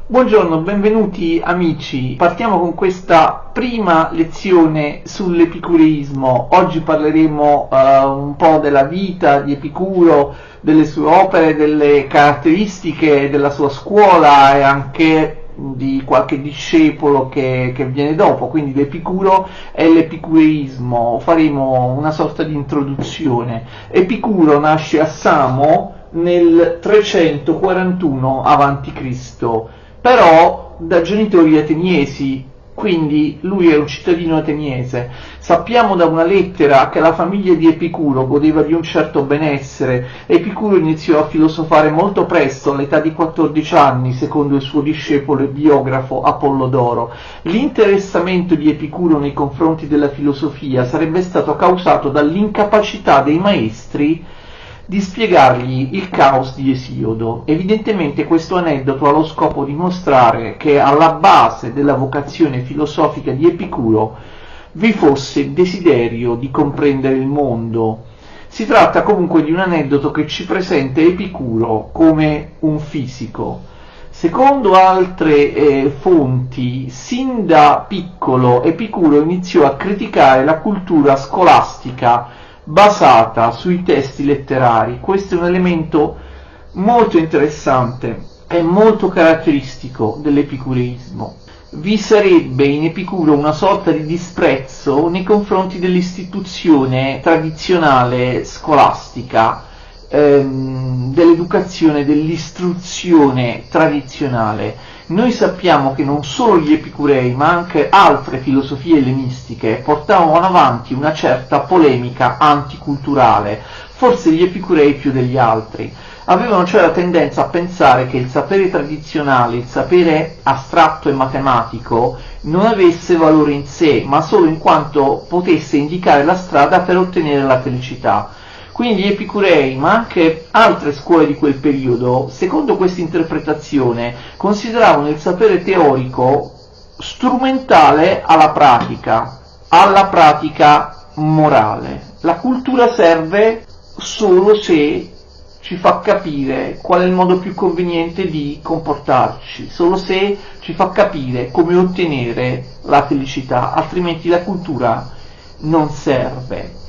Buongiorno, benvenuti amici. Partiamo con questa prima lezione sull'epicureismo. Oggi parleremo un po' della vita di Epicuro, delle sue opere, delle caratteristiche della sua scuola e anche di qualche discepolo che viene dopo, quindi l'Epicuro e l'epicureismo. Faremo una sorta di introduzione. Epicuro nasce a Samo nel 341 a.C., però da genitori ateniesi, quindi lui è un cittadino ateniese. Sappiamo da una lettera che la famiglia di Epicuro godeva di un certo benessere. Epicuro iniziò a filosofare molto presto, all'età di 14 anni, secondo il suo discepolo e biografo Apollodoro. L'interessamento di Epicuro nei confronti della filosofia sarebbe stato causato dall'incapacità dei maestri di spiegargli il caos di Esiodo. Evidentemente questo aneddoto ha lo scopo di mostrare che alla base della vocazione filosofica di Epicuro vi fosse il desiderio di comprendere il mondo. Si tratta comunque di un aneddoto che ci presenta Epicuro come un fisico. Secondo altre fonti, sin da piccolo Epicuro iniziò a criticare la cultura scolastica basata sui testi letterari. Questo è un elemento molto interessante e molto caratteristico dell'epicureismo. Vi sarebbe in Epicuro una sorta di disprezzo nei confronti dell'istituzione tradizionale scolastica, dell'educazione, dell'istruzione tradizionale. Noi sappiamo che non solo gli epicurei, ma anche altre filosofie ellenistiche portavano avanti una certa polemica anticulturale, forse gli epicurei più degli altri. Avevano cioè la tendenza a pensare che il sapere tradizionale, il sapere astratto e matematico, non avesse valore in sé, ma solo in quanto potesse indicare la strada per ottenere la felicità. Quindi gli epicurei, ma anche altre scuole di quel periodo, secondo questa interpretazione, consideravano il sapere teorico strumentale alla pratica morale. La cultura serve solo se ci fa capire qual è il modo più conveniente di comportarci, solo se ci fa capire come ottenere la felicità, altrimenti la cultura non serve.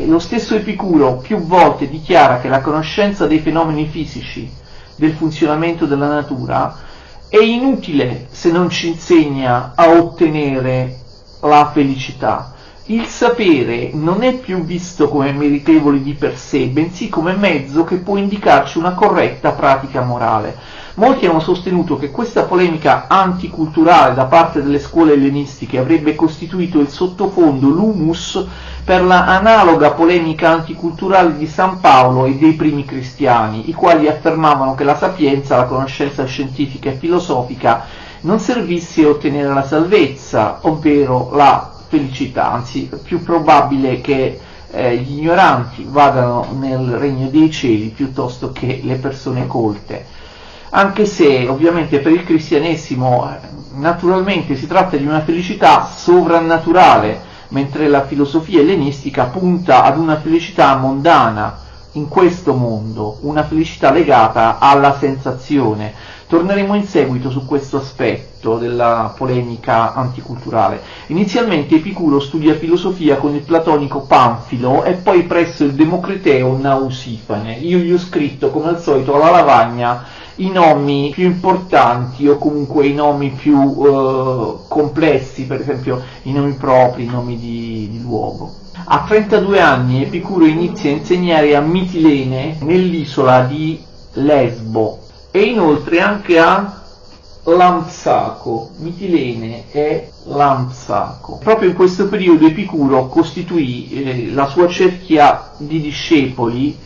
Lo stesso Epicuro più volte dichiara che la conoscenza dei fenomeni fisici, del funzionamento della natura, è inutile se non ci insegna a ottenere la felicità. Il sapere non è più visto come meritevole di per sé, bensì come mezzo che può indicarci una corretta pratica morale. Molti hanno sostenuto che questa polemica anticulturale da parte delle scuole ellenistiche avrebbe costituito il sottofondo, l'humus, per la analoga polemica anticulturale di San Paolo e dei primi cristiani, i quali affermavano che la sapienza, la conoscenza scientifica e filosofica, non servisse a ottenere la salvezza, ovvero la felicità, anzi è più probabile che gli ignoranti vadano nel regno dei cieli piuttosto che le persone colte. Anche se ovviamente per il cristianesimo naturalmente si tratta di una felicità sovrannaturale, mentre la filosofia ellenistica punta ad una felicità mondana in questo mondo, una felicità legata alla sensazione. Torneremo in seguito su questo aspetto della polemica anticulturale. Inizialmente Epicuro studia filosofia con il platonico Panfilo e poi presso il democriteo Nausifane. Io gli ho scritto come al solito alla lavagna i nomi più importanti o comunque i nomi più complessi, per esempio i nomi propri, i nomi di luogo. A 32 anni Epicuro inizia a insegnare a Mitilene nell'isola di Lesbo e inoltre anche a Lampsaco, Mitilene e Lampsaco. Proprio in questo periodo Epicuro costituì la sua cerchia di discepoli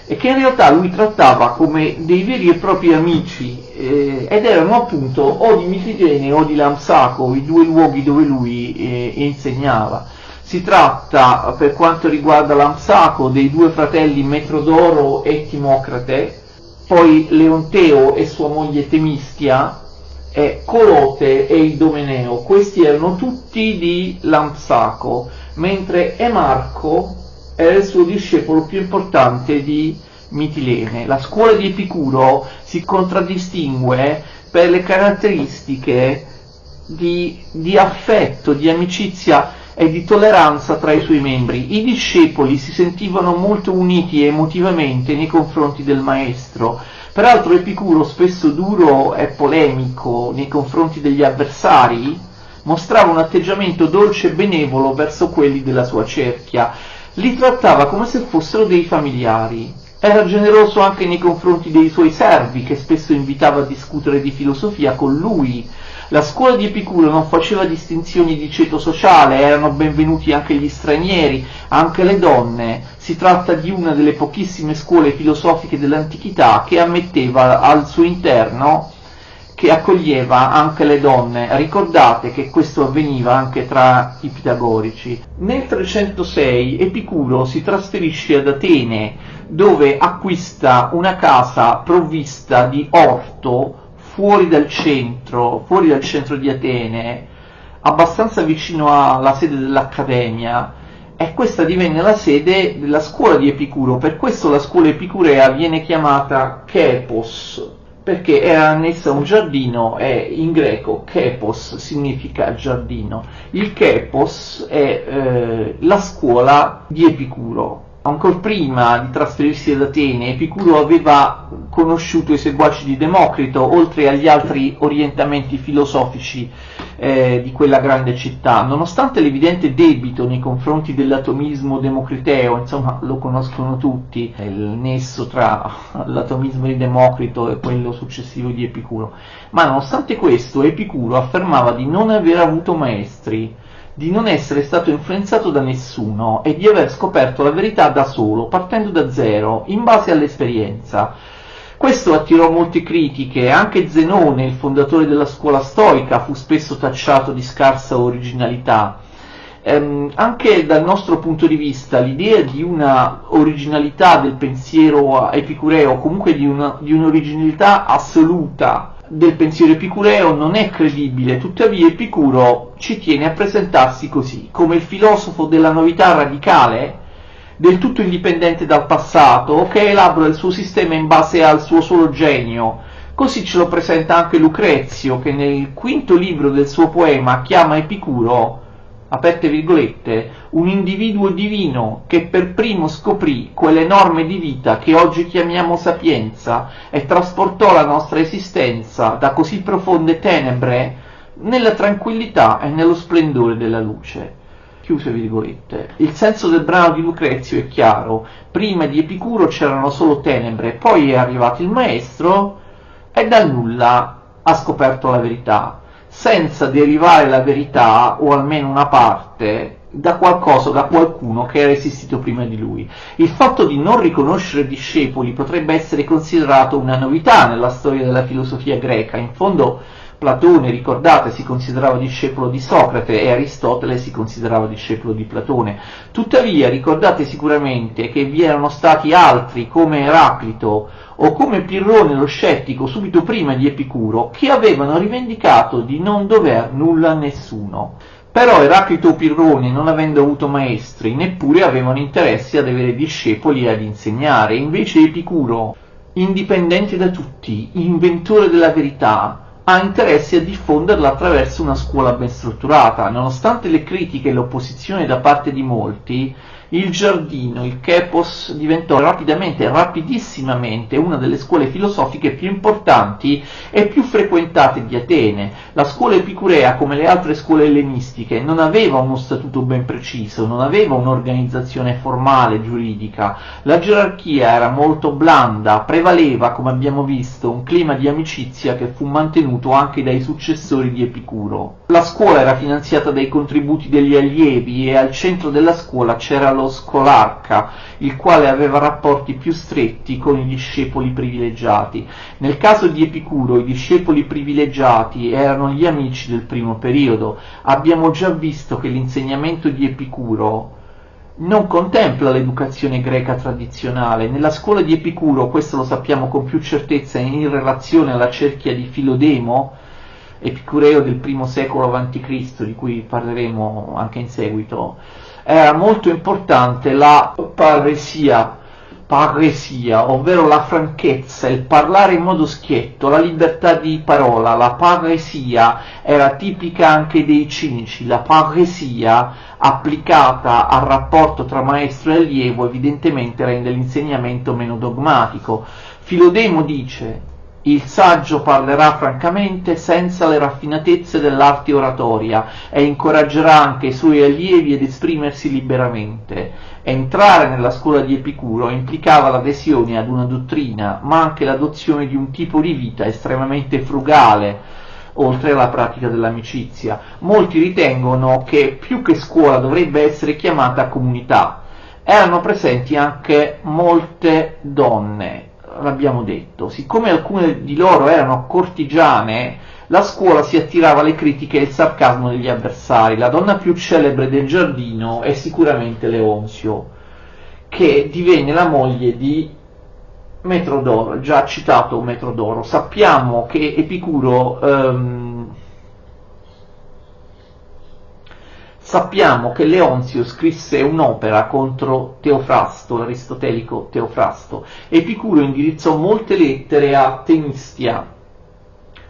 e che in realtà lui trattava come dei veri e propri amici ed erano appunto o di Mitilene o di Lampsaco, i due luoghi dove lui insegnava. Si tratta, per quanto riguarda Lampsaco, dei due fratelli Metrodoro e Timocrate, poi Leonteo e sua moglie Temistia, e Colote e Idomeneo. Questi erano tutti di Lampsaco, mentre Emarco era il suo discepolo più importante di Mitilene. La scuola di Epicuro si contraddistingue per le caratteristiche di affetto, di amicizia e di tolleranza tra i suoi membri. I discepoli si sentivano molto uniti emotivamente nei confronti del maestro. Peraltro Epicuro, spesso duro e polemico nei confronti degli avversari, mostrava un atteggiamento dolce e benevolo verso quelli della sua cerchia. Li trattava come se fossero dei familiari. Era generoso anche nei confronti dei suoi servi, che spesso invitava a discutere di filosofia con lui. La scuola di Epicuro non faceva distinzioni di ceto sociale, erano benvenuti anche gli stranieri, anche le donne. Si tratta di una delle pochissime scuole filosofiche dell'antichità che ammetteva al suo interno, che accoglieva anche le donne. Ricordate che questo avveniva anche tra i pitagorici. Nel 306 Epicuro si trasferisce ad Atene, dove acquista una casa provvista di orto fuori dal centro di Atene, abbastanza vicino alla sede dell'Accademia, e questa divenne la sede della scuola di Epicuro. Per questo la scuola epicurea viene chiamata Kepos, perché era annessa a un giardino, e in greco Kepos significa giardino. Il Kepos è la scuola di Epicuro. Ancora prima di trasferirsi ad Atene, Epicuro aveva conosciuto i seguaci di Democrito, oltre agli altri orientamenti filosofici di quella grande città. Nonostante l'evidente debito nei confronti dell'atomismo democriteo, insomma lo conoscono tutti, il nesso tra l'atomismo di Democrito e quello successivo di Epicuro, ma nonostante questo Epicuro affermava di non aver avuto maestri, di non essere stato influenzato da nessuno e di aver scoperto la verità da solo, partendo da zero, in base all'esperienza. Questo attirò molte critiche. Anche Zenone, il fondatore della scuola stoica, fu spesso tacciato di scarsa originalità. Anche dal nostro punto di vista l'idea di una originalità del pensiero epicureo, comunque di un'originalità assoluta del pensiero epicureo, non è credibile. Tuttavia Epicuro ci tiene a presentarsi così, come il filosofo della novità radicale, del tutto indipendente dal passato, che elabora il suo sistema in base al suo solo genio. Così ce lo presenta anche Lucrezio, che nel quinto libro del suo poema chiama Epicuro, aperte virgolette, un individuo divino che per primo scoprì quelle norme di vita che oggi chiamiamo sapienza e trasportò la nostra esistenza da così profonde tenebre nella tranquillità e nello splendore della luce. Chiuse virgolette. Il senso del brano di Lucrezio è chiaro: prima di Epicuro c'erano solo tenebre, poi è arrivato il maestro e dal nulla ha scoperto la verità, senza derivare la verità, o almeno una parte, da qualcosa, da qualcuno che era esistito prima di lui. Il fatto di non riconoscere discepoli potrebbe essere considerato una novità nella storia della filosofia greca. In fondo Platone, ricordate, si considerava discepolo di Socrate e Aristotele si considerava discepolo di Platone. Tuttavia ricordate sicuramente che vi erano stati altri come Eraclito o come Pirrone lo scettico subito prima di Epicuro, che avevano rivendicato di non dover nulla a nessuno. Però Eraclito o Pirrone, non avendo avuto maestri, neppure avevano interesse ad avere discepoli e ad insegnare. Invece Epicuro, indipendente da tutti, inventore della verità, ha interesse a diffonderla attraverso una scuola ben strutturata. Nonostante le critiche e l'opposizione da parte di molti, il giardino, il Kepos, diventò rapidissimamente una delle scuole filosofiche più importanti e più frequentate di Atene. La scuola epicurea, come le altre scuole ellenistiche, non aveva uno statuto ben preciso, non aveva un'organizzazione formale giuridica. La gerarchia era molto blanda, prevaleva, come abbiamo visto, un clima di amicizia che fu mantenuto anche dai successori di Epicuro. La scuola era finanziata dai contributi degli allievi e al centro della scuola c'era lo scolarca, il quale aveva rapporti più stretti con i discepoli privilegiati. Nel caso di Epicuro i discepoli privilegiati erano gli amici del primo periodo. Abbiamo già visto che l'insegnamento di Epicuro non contempla l'educazione greca tradizionale. Nella scuola di Epicuro, questo lo sappiamo con più certezza in relazione alla cerchia di Filodemo, epicureo del I secolo a.C., di cui parleremo anche in seguito, era molto importante la paresia, parresia, ovvero la franchezza, il parlare in modo schietto, la libertà di parola. La parresia era tipica anche dei cinici. La parresia applicata al rapporto tra maestro e allievo evidentemente rende l'insegnamento meno dogmatico. Filodemo dice: il saggio parlerà francamente senza le raffinatezze dell'arte oratoria e incoraggerà anche i suoi allievi ad esprimersi liberamente. Entrare nella scuola di Epicuro implicava l'adesione ad una dottrina, ma anche l'adozione di un tipo di vita estremamente frugale, oltre alla pratica dell'amicizia. Molti ritengono che più che scuola dovrebbe essere chiamata comunità. Erano presenti anche molte donne, l'abbiamo detto. Siccome alcune di loro erano cortigiane, la scuola si attirava alle critiche e il sarcasmo degli avversari. La donna più celebre del giardino è sicuramente Leonzio, che divenne la moglie di Metrodoro, già citato Metrodoro. Sappiamo che Sappiamo che Leonzio scrisse un'opera contro Teofrasto, l'aristotelico Teofrasto. Epicuro indirizzò molte lettere a Temistia,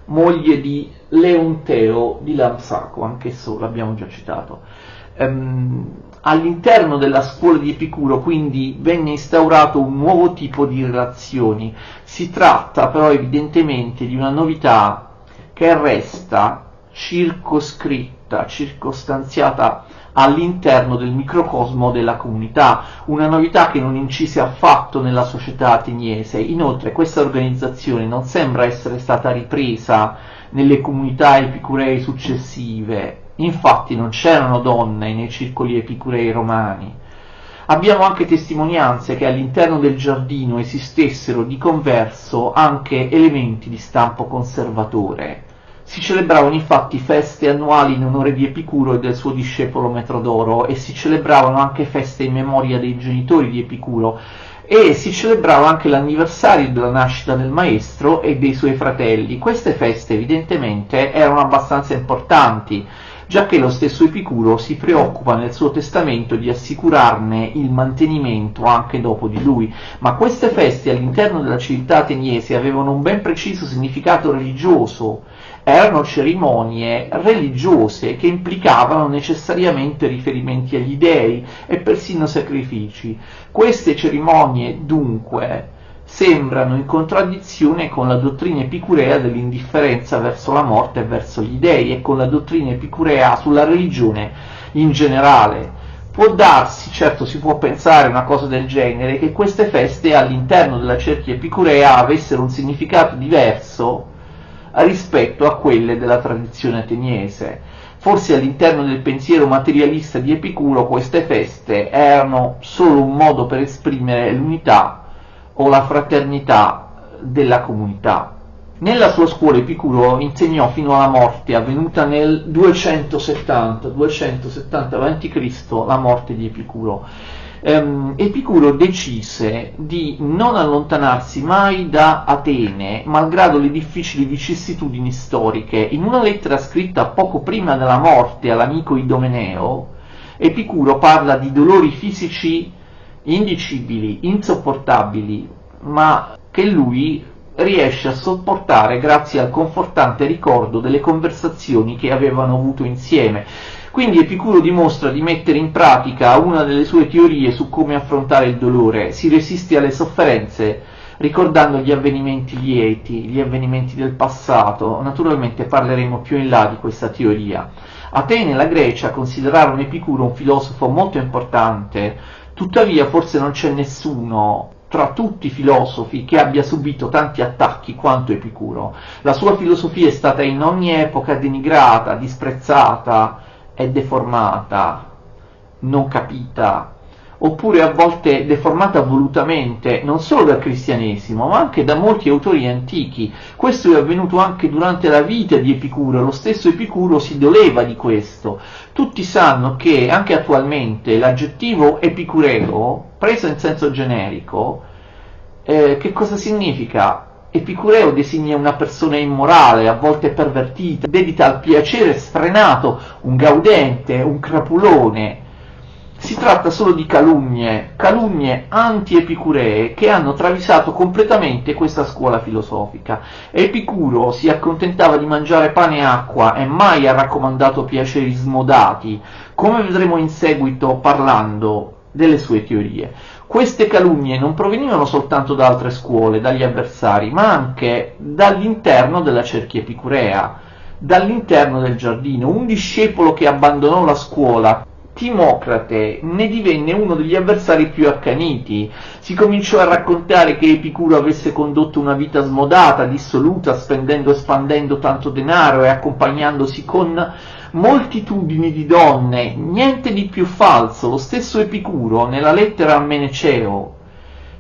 moglie di Leonteo di Lampsaco, anch'esso l'abbiamo già citato. All'interno della scuola di Epicuro quindi venne instaurato un nuovo tipo di relazioni. Si tratta però evidentemente di una novità che resta circoscritta, circostanziata all'interno del microcosmo della comunità, una novità che non incise affatto nella società ateniese. Inoltre questa organizzazione non sembra essere stata ripresa nelle comunità epicuree successive, infatti non c'erano donne nei circoli epicurei romani. Abbiamo anche testimonianze che all'interno del giardino esistessero di converso anche elementi di stampo conservatore. Si celebravano infatti feste annuali in onore di Epicuro e del suo discepolo Metrodoro, e si celebravano anche feste in memoria dei genitori di Epicuro, e si celebrava anche l'anniversario della nascita del maestro e dei suoi fratelli. Queste feste evidentemente erano abbastanza importanti, giacché lo stesso Epicuro si preoccupa nel suo testamento di assicurarne il mantenimento anche dopo di lui. Ma queste feste all'interno della civiltà ateniese avevano un ben preciso significato religioso. Erano cerimonie religiose che implicavano necessariamente riferimenti agli dei e persino sacrifici. Queste cerimonie, dunque, sembrano in contraddizione con la dottrina epicurea dell'indifferenza verso la morte e verso gli dei, e con la dottrina epicurea sulla religione in generale. Può darsi, certo si può pensare una cosa del genere, che queste feste all'interno della cerchia epicurea avessero un significato diverso rispetto a quelle della tradizione ateniese. Forse all'interno del pensiero materialista di Epicuro queste feste erano solo un modo per esprimere l'unità o la fraternità della comunità. Nella sua scuola Epicuro insegnò fino alla morte, avvenuta nel 270 a.C., la morte di Epicuro. Epicuro decise di non allontanarsi mai da Atene, malgrado le difficili vicissitudini storiche. In una lettera scritta poco prima della morte all'amico Idomeneo, Epicuro parla di dolori fisici indicibili, insopportabili, ma che lui riesce a sopportare grazie al confortante ricordo delle conversazioni che avevano avuto insieme. Quindi Epicuro dimostra di mettere in pratica una delle sue teorie su come affrontare il dolore. Si resiste alle sofferenze ricordando gli avvenimenti lieti, gli avvenimenti del passato. Naturalmente parleremo più in là di questa teoria. Atene e la Grecia considerarono Epicuro un filosofo molto importante, tuttavia forse non c'è nessuno tra tutti i filosofi che abbia subito tanti attacchi quanto Epicuro. La sua filosofia è stata in ogni epoca denigrata, disprezzata e deformata, non capita, oppure a volte deformata volutamente, non solo dal cristianesimo, ma anche da molti autori antichi. Questo è avvenuto anche durante la vita di Epicuro. Lo stesso Epicuro si doleva di questo. Tutti sanno che anche attualmente l'aggettivo epicureo, preso in senso generico, che cosa significa? Epicureo designa una persona immorale, a volte pervertita, dedita al piacere sfrenato, un gaudente, un crapulone. Si tratta solo di calunnie anti-epicuree che hanno travisato completamente questa scuola filosofica. Epicuro si accontentava di mangiare pane e acqua e mai ha raccomandato piaceri smodati, come vedremo in seguito parlando delle sue teorie. Queste calunnie non provenivano soltanto da altre scuole, dagli avversari, ma anche dall'interno della cerchia epicurea, dall'interno del giardino. Un discepolo che abbandonò la scuola, Timocrate, ne divenne uno degli avversari più accaniti. Si cominciò a raccontare che Epicuro avesse condotto una vita smodata, dissoluta, spendendo e spandendo tanto denaro e accompagnandosi con moltitudini di donne. Niente di più falso. Lo stesso Epicuro, nella lettera a Meneceo,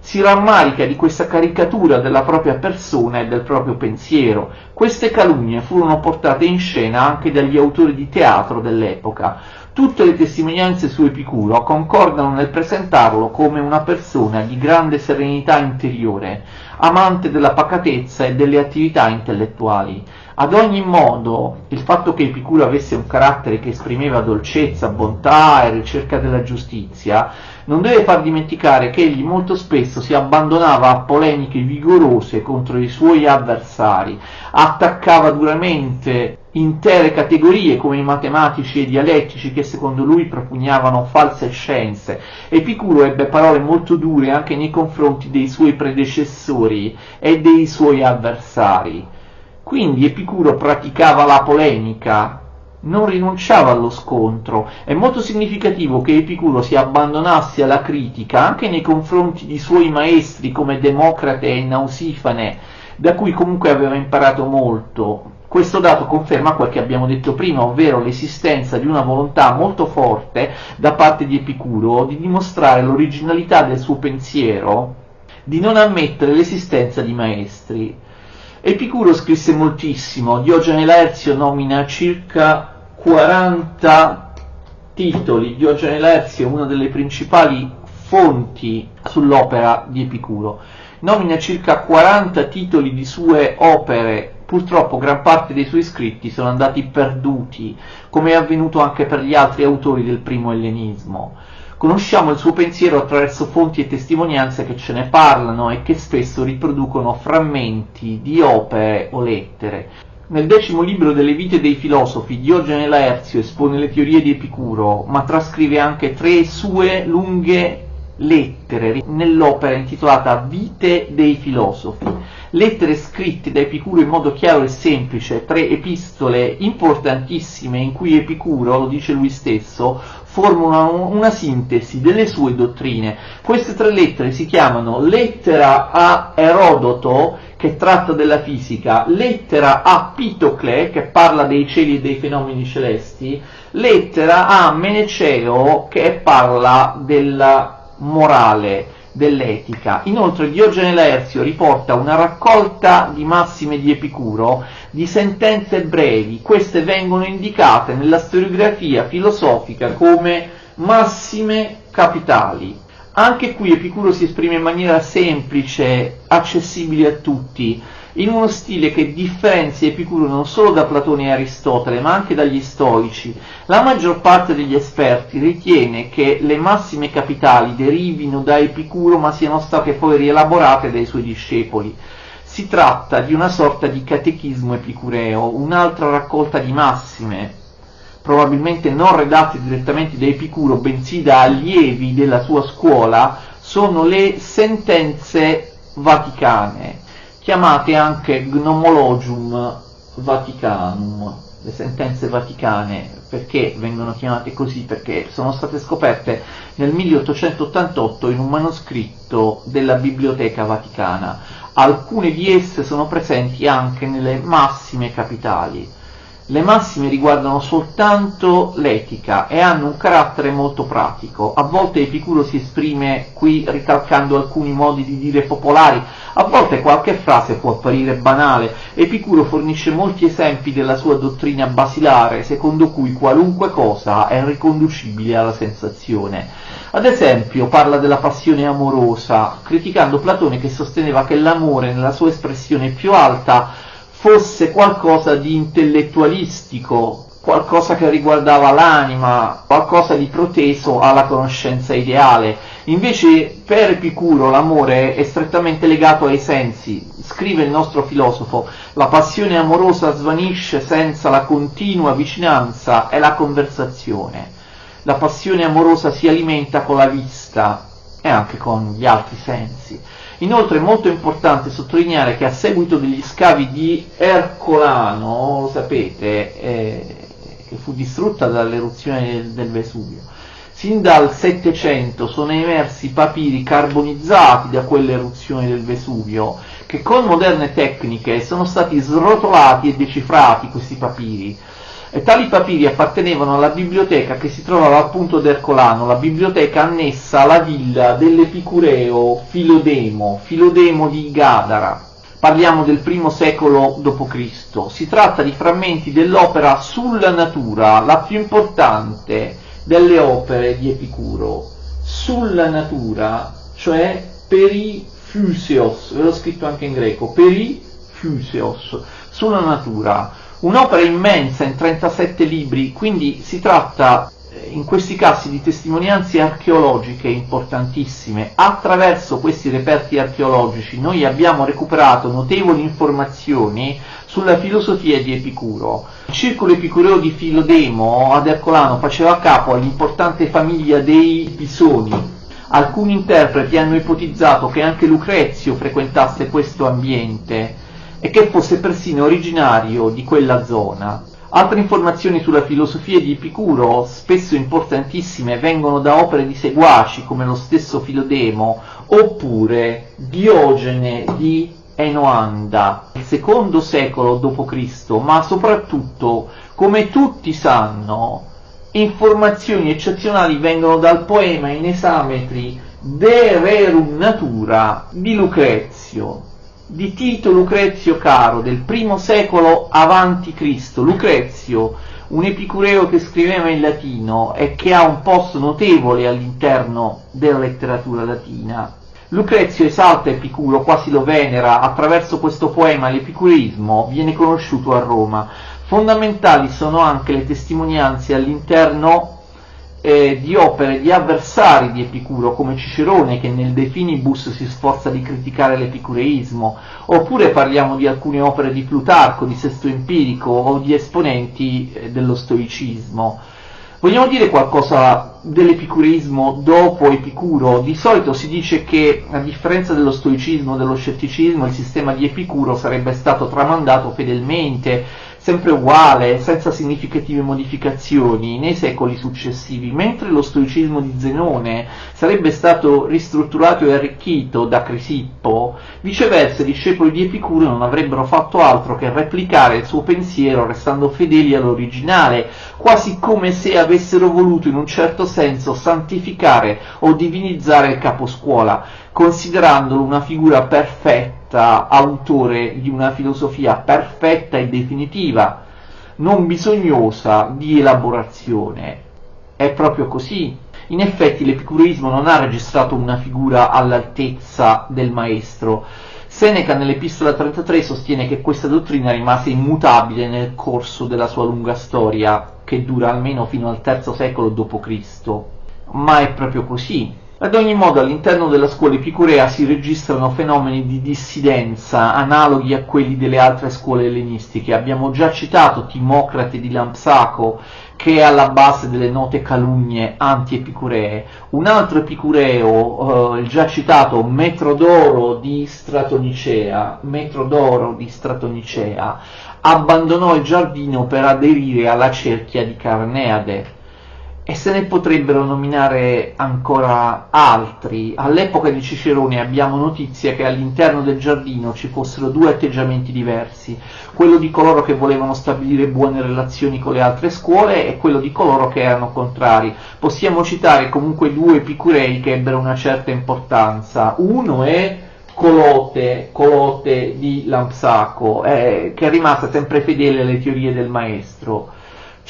si rammarica di questa caricatura della propria persona e del proprio pensiero. Queste calunnie furono portate in scena anche dagli autori di teatro dell'epoca. Tutte le testimonianze su Epicuro concordano nel presentarlo come una persona di grande serenità interiore, amante della pacatezza e delle attività intellettuali. Ad ogni modo, il fatto che Epicuro avesse un carattere che esprimeva dolcezza, bontà e ricerca della giustizia non deve far dimenticare che egli molto spesso si abbandonava a polemiche vigorose contro i suoi avversari, attaccava duramente intere categorie come i matematici e i dialettici che secondo lui propugnavano false scienze. Epicuro ebbe parole molto dure anche nei confronti dei suoi predecessori e dei suoi avversari. Quindi Epicuro praticava la polemica, non rinunciava allo scontro. È molto significativo che Epicuro si abbandonasse alla critica anche nei confronti di suoi maestri come Democrate e Nausifane, da cui comunque aveva imparato molto. Questo dato conferma quel che abbiamo detto prima, ovvero l'esistenza di una volontà molto forte da parte di Epicuro di dimostrare l'originalità del suo pensiero, di non ammettere l'esistenza di maestri. Epicuro scrisse moltissimo. Diogene Laerzio nomina circa 40 titoli. Diogene Laerzio è una delle principali fonti sull'opera di Epicuro. Nomina circa 40 titoli di sue opere. Purtroppo gran parte dei suoi scritti sono andati perduti, come è avvenuto anche per gli altri autori del primo ellenismo. Conosciamo il suo pensiero attraverso fonti e testimonianze che ce ne parlano e che spesso riproducono frammenti di opere o lettere. Nel 10° libro delle vite dei filosofi, Diogene Laerzio espone le teorie di Epicuro, ma trascrive anche 3 sue lunghe lettere nell'opera intitolata Vite dei filosofi. Lettere scritte da Epicuro in modo chiaro e semplice, 3 epistole importantissime in cui Epicuro, lo dice lui stesso, forma una sintesi delle sue dottrine. Queste 3 lettere si chiamano lettera a Erodoto, che tratta della fisica, lettera a Pitocle, che parla dei cieli e dei fenomeni celesti, lettera a Meneceo, che parla della morale, dell'etica. Inoltre Diogene Laerzio riporta una raccolta di massime di Epicuro, di sentenze brevi. Queste vengono indicate nella storiografia filosofica come massime capitali. Anche qui Epicuro si esprime in maniera semplice, accessibile a tutti, in uno stile che differenzia Epicuro non solo da Platone e Aristotele, ma anche dagli stoici. La maggior parte degli esperti ritiene che le massime capitali derivino da Epicuro, ma siano state poi rielaborate dai suoi discepoli. Si tratta di una sorta di catechismo epicureo, un'altra raccolta di massime, probabilmente non redatte direttamente da Epicuro, bensì da allievi della sua scuola. Sono le sentenze vaticane, chiamate anche Gnomologium Vaticanum, le sentenze vaticane. Perché vengono chiamate così? Perché sono state scoperte nel 1888 in un manoscritto della Biblioteca Vaticana. Alcune di esse sono presenti anche nelle massime capitali. Le massime riguardano soltanto l'etica e hanno un carattere molto pratico. A volte Epicuro si esprime qui ricalcando alcuni modi di dire popolari, a volte qualche frase può apparire banale. Epicuro fornisce molti esempi della sua dottrina basilare, secondo cui qualunque cosa è riconducibile alla sensazione. Ad esempio parla della passione amorosa, criticando Platone che sosteneva che l'amore nella sua espressione più alta fosse qualcosa di intellettualistico, qualcosa che riguardava l'anima, qualcosa di proteso alla conoscenza ideale. Invece per Epicuro l'amore è strettamente legato ai sensi. Scrive il nostro filosofo: la passione amorosa svanisce senza la continua vicinanza e la conversazione. La passione amorosa si alimenta con la vista e anche con gli altri sensi. Inoltre è molto importante sottolineare che a seguito degli scavi di Ercolano, lo sapete, che fu distrutta dall'eruzione del Vesuvio, sin dal 700 sono emersi papiri carbonizzati da quell'eruzione del Vesuvio, che con moderne tecniche sono stati srotolati e decifrati questi papiri. E tali papiri appartenevano alla biblioteca che si trovava appunto ad Ercolano, la biblioteca annessa alla villa dell'epicureo Filodemo di Gadara. Parliamo del I secolo d.C. Si tratta di frammenti dell'opera Sulla natura, la più importante delle opere di Epicuro. Sulla natura, cioè Periphyseos, ve l'ho scritto anche in greco, Periphyseos, sulla natura. Un'opera immensa in 37 libri, quindi si tratta in questi casi di testimonianze archeologiche importantissime. Attraverso questi reperti archeologici noi abbiamo recuperato notevoli informazioni sulla filosofia di Epicuro. Il circolo epicureo di Filodemo ad Ercolano faceva capo all'importante famiglia dei Pisoni. Alcuni interpreti hanno ipotizzato che anche Lucrezio frequentasse questo ambiente e che fosse persino originario di quella zona. Altre informazioni sulla filosofia di Epicuro, spesso importantissime, vengono da opere di seguaci come lo stesso Filodemo oppure Diogene di Enoanda, il II secolo d.C., ma soprattutto, come tutti sanno, informazioni eccezionali vengono dal poema in esametri De Rerum Natura di Lucrezio, di Tito Lucrezio Caro, del I secolo a.C. Lucrezio, un epicureo che scriveva in latino e che ha un posto notevole all'interno della letteratura latina. Lucrezio esalta Epicuro, quasi lo venera. Attraverso questo poema l'epicureismo viene conosciuto a Roma. Fondamentali sono anche le testimonianze all'interno di opere di avversari di Epicuro, come Cicerone, che nel De Finibus si sforza di criticare l'epicureismo, oppure parliamo di alcune opere di Plutarco, di Sesto Empirico o di esponenti dello stoicismo. Vogliamo dire qualcosa dell'epicureismo dopo Epicuro? Di solito si dice che, a differenza dello stoicismo e dello scetticismo, il sistema di Epicuro sarebbe stato tramandato fedelmente, sempre uguale, senza significative modificazioni nei secoli successivi, mentre lo stoicismo di Zenone sarebbe stato ristrutturato e arricchito da Crisippo. Viceversa, i discepoli di Epicuro non avrebbero fatto altro che replicare il suo pensiero restando fedeli all'originale, quasi come se avessero voluto in un certo senso santificare o divinizzare il caposcuola, considerandolo una figura perfetta, autore di una filosofia perfetta e definitiva, non bisognosa di elaborazione. È proprio così. In effetti l'epicureismo non ha registrato una figura all'altezza del maestro. Seneca nell'Epistola 33 sostiene che questa dottrina rimase immutabile nel corso della sua lunga storia, che dura almeno fino al III secolo d.C. Ma è proprio così. Ad ogni modo, all'interno della scuola epicurea si registrano fenomeni di dissidenza analoghi a quelli delle altre scuole ellenistiche. Abbiamo già citato Timocrate di Lampsaco, che è alla base delle note calunnie anti-epicuree. Un altro epicureo, il già citato Metrodoro di Stratonicea, abbandonò il giardino per aderire alla cerchia di Carneade. E se ne potrebbero nominare ancora altri. All'epoca di Cicerone abbiamo notizia che all'interno del giardino ci fossero due atteggiamenti diversi, quello di coloro che volevano stabilire buone relazioni con le altre scuole e quello di coloro che erano contrari. Possiamo citare comunque due epicurei che ebbero una certa importanza. Uno è Colote di Lampsaco, che rimase sempre fedele alle teorie del maestro.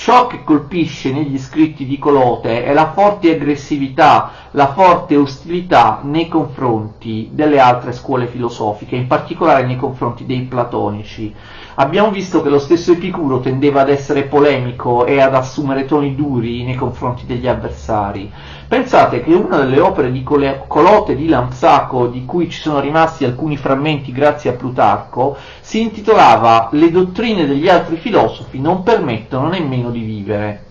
Ciò che colpisce negli scritti di Colote è la forte aggressività, la forte ostilità nei confronti delle altre scuole filosofiche, in particolare nei confronti dei platonici. Abbiamo visto che lo stesso Epicuro tendeva ad essere polemico e ad assumere toni duri nei confronti degli avversari. Pensate che una delle opere di Colote di Lampsaco, di cui ci sono rimasti alcuni frammenti grazie a Plutarco, si intitolava «Le dottrine degli altri filosofi non permettono nemmeno di vivere».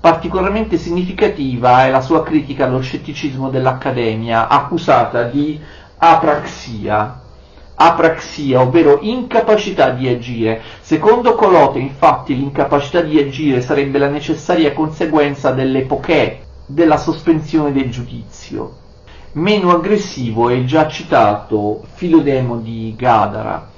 Particolarmente significativa è la sua critica allo scetticismo dell'Accademia, accusata di apraxia, ovvero incapacità di agire. Secondo Colote, infatti, l'incapacità di agire sarebbe la necessaria conseguenza dell'epoché, della sospensione del giudizio. Meno aggressivo è già citato Filodemo di Gadara,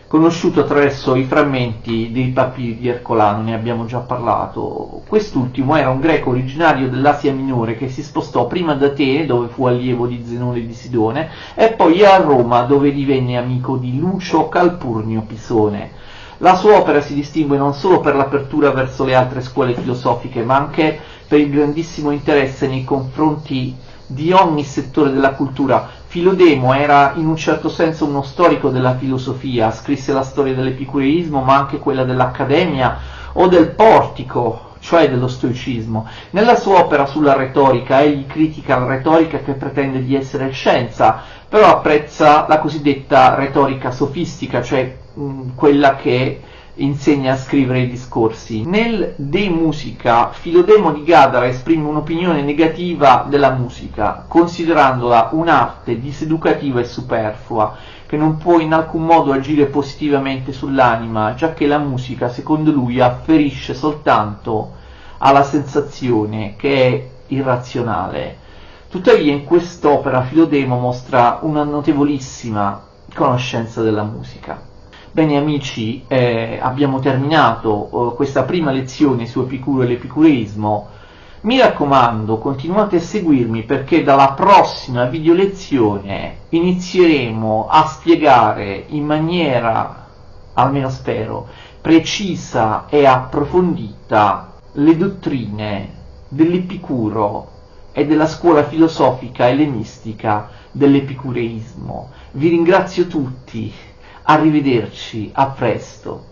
conosciuto attraverso i frammenti dei papiri di Ercolano, ne abbiamo già parlato. Quest'ultimo era un greco originario dell'Asia Minore che si spostò prima ad Atene, dove fu allievo di Zenone di Sidone, e poi a Roma, dove divenne amico di Lucio Calpurnio Pisone. La sua opera si distingue non solo per l'apertura verso le altre scuole filosofiche, ma anche per il grandissimo interesse nei confronti di ogni settore della cultura. Filodemo era in un certo senso uno storico della filosofia, scrisse la storia dell'epicureismo, ma anche quella dell'Accademia o del Portico, cioè dello stoicismo. Nella sua opera sulla retorica egli critica la retorica che pretende di essere scienza, però apprezza la cosiddetta retorica sofistica, cioè quella che insegna a scrivere i discorsi. Nel De Musica, Filodemo di Gadara esprime un'opinione negativa della musica, considerandola un'arte diseducativa e superflua, che non può in alcun modo agire positivamente sull'anima, giacché la musica, secondo lui, afferisce soltanto alla sensazione che è irrazionale. Tuttavia in quest'opera Filodemo mostra una notevolissima conoscenza della musica. Bene amici, abbiamo terminato questa prima lezione su Epicuro e l'epicureismo. Mi raccomando, continuate a seguirmi perché dalla prossima video lezione inizieremo a spiegare in maniera, almeno spero, precisa e approfondita le dottrine dell'Epicuro e della scuola filosofica ellenistica dell'epicureismo. Vi ringrazio tutti. Arrivederci, a presto.